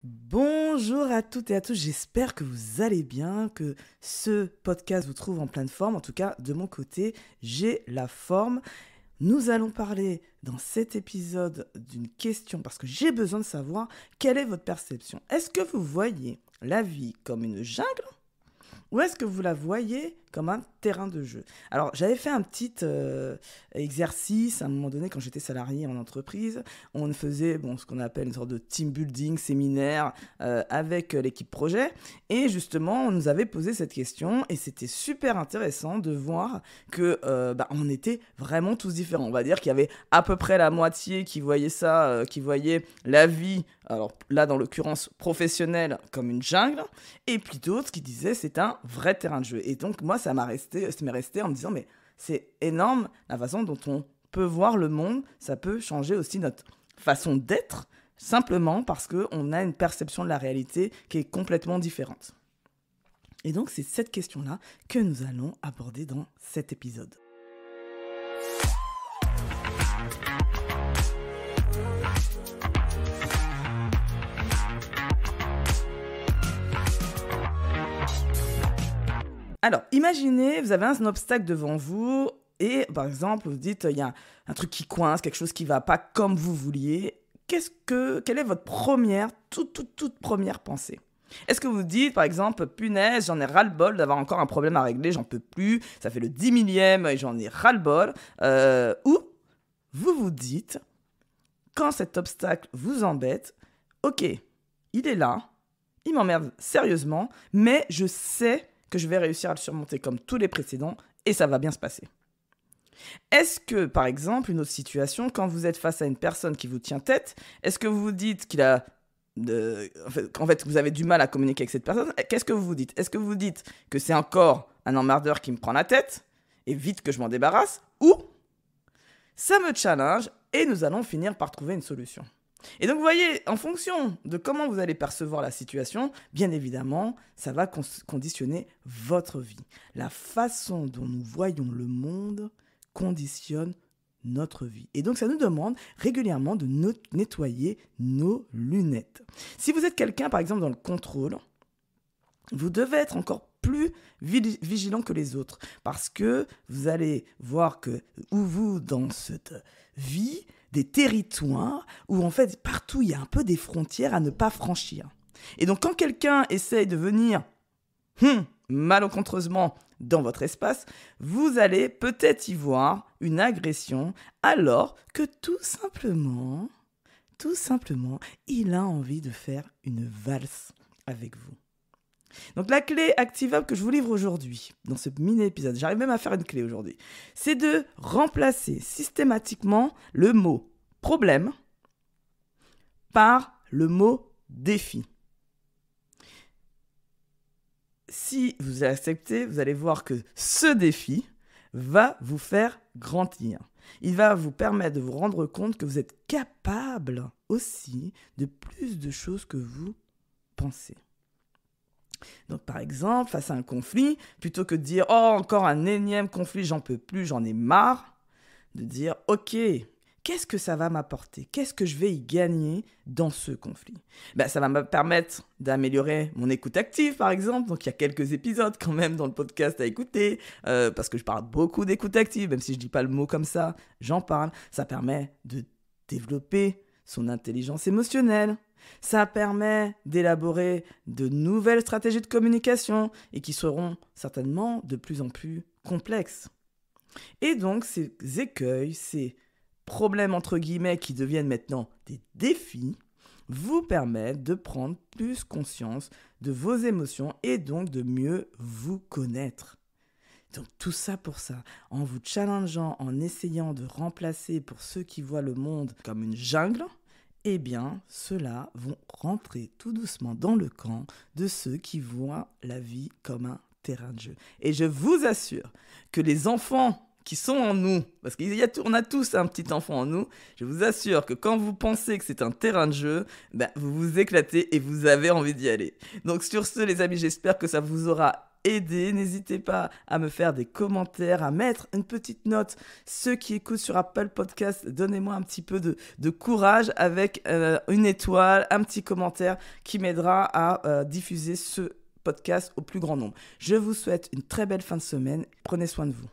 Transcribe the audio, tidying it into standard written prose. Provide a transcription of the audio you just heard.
Bonjour à toutes et à tous, j'espère que vous allez bien, que ce podcast vous trouve en pleine forme. En tout cas, de mon côté, j'ai la forme. Nous allons parler dans cet épisode d'une question parce que j'ai besoin de savoir quelle est votre perception. Est-ce que vous voyez la vie comme une jungle ou est-ce que vous la voyez comme un terrain de jeu? Alors, j'avais fait un petit exercice à un moment donné quand j'étais salarié en entreprise. On faisait ce qu'on appelle une sorte de team building, séminaire avec l'équipe projet. Et justement, on nous avait posé cette question et c'était super intéressant de voir que on était vraiment tous différents. On va dire qu'il y avait à peu près la moitié qui voyait ça, qui voyait la vie, alors là dans l'occurrence professionnelle, comme une jungle, et puis d'autres qui disaient c'est un vrai terrain de jeu. Et donc moi, ça m'est resté en me disant mais c'est énorme la façon dont on peut voir le monde, ça peut changer aussi notre façon d'être, simplement parce qu'on a une perception de la réalité qui est complètement différente. Et donc c'est cette question-là que nous allons aborder dans cet épisode. Alors, imaginez, vous avez un obstacle devant vous et, par exemple, vous dites, il y a un truc qui coince, quelque chose qui ne va pas comme vous vouliez. Quelle est votre toute première pensée? Est-ce que vous dites, par exemple, punaise, j'en ai ras-le-bol d'avoir encore un problème à régler, j'en peux plus, ça fait le 10 millième et j'en ai ras-le-bol, ou vous vous dites, quand cet obstacle vous embête, ok, il est là, il m'emmerde sérieusement, mais je sais que je vais réussir à le surmonter comme tous les précédents et ça va bien se passer. Est-ce que, par exemple, une autre situation, quand vous êtes face à une personne qui vous tient tête, est-ce que vous vous dites qu'en fait, vous avez du mal à communiquer avec cette personne? Qu'est-ce que vous vous dites? Est-ce que vous vous dites que c'est encore un emmerdeur qui me prend la tête et vite que je m'en débarrasse? Ou ça me challenge et nous allons finir par trouver une solution? Et donc, vous voyez, en fonction de comment vous allez percevoir la situation, bien évidemment, ça va conditionner votre vie. La façon dont nous voyons le monde conditionne notre vie. Et donc, ça nous demande régulièrement de nettoyer nos lunettes. Si vous êtes quelqu'un, par exemple, dans le contrôle, vous devez être encore plus vigilant que les autres parce que vous allez voir que vous, dans cette vie, des territoires où en fait partout il y a un peu des frontières à ne pas franchir. Et donc quand quelqu'un essaye de venir malencontreusement dans votre espace, vous allez peut-être y voir une agression alors que tout simplement, il a envie de faire une valse avec vous. Donc la clé activable que je vous livre aujourd'hui, dans ce mini-épisode, j'arrive même à faire une clé aujourd'hui, c'est de remplacer systématiquement le mot problème par le mot défi. Si vous acceptez, vous allez voir que ce défi va vous faire grandir. Il va vous permettre de vous rendre compte que vous êtes capable aussi de plus de choses que vous pensez. Donc, par exemple, face à un conflit, plutôt que de dire « Oh, encore un énième conflit, j'en peux plus, j'en ai marre », de dire « Ok, qu'est-ce que ça va m'apporter? Qu'est-ce que je vais y gagner dans ce conflit ?» Ça va me permettre d'améliorer mon écoute active, par exemple. Donc, il y a quelques épisodes quand même dans le podcast à écouter, parce que je parle beaucoup d'écoute active, même si je ne dis pas le mot comme ça, j'en parle. Ça permet de développer son intelligence émotionnelle. Ça permet d'élaborer de nouvelles stratégies de communication et qui seront certainement de plus en plus complexes. Et donc, ces écueils, ces problèmes entre guillemets qui deviennent maintenant des défis, vous permettent de prendre plus conscience de vos émotions et donc de mieux vous connaître. Donc tout ça pour ça, en vous challengeant, en essayant de remplacer pour ceux qui voient le monde comme une jungle, eh bien, ceux-là vont rentrer tout doucement dans le camp de ceux qui voient la vie comme un terrain de jeu. Et je vous assure que les enfants qui sont en nous, parce qu'on a tous un petit enfant en nous, je vous assure que quand vous pensez que c'est un terrain de jeu, vous vous éclatez et vous avez envie d'y aller. Donc sur ce, les amis, j'espère que ça vous aura aider. N'hésitez pas à me faire des commentaires, à mettre une petite note. Ceux qui écoutent sur Apple Podcast, donnez-moi un petit peu de courage avec une étoile, un petit commentaire qui m'aidera à diffuser ce podcast au plus grand nombre. Je vous souhaite une très belle fin de semaine. Prenez soin de vous.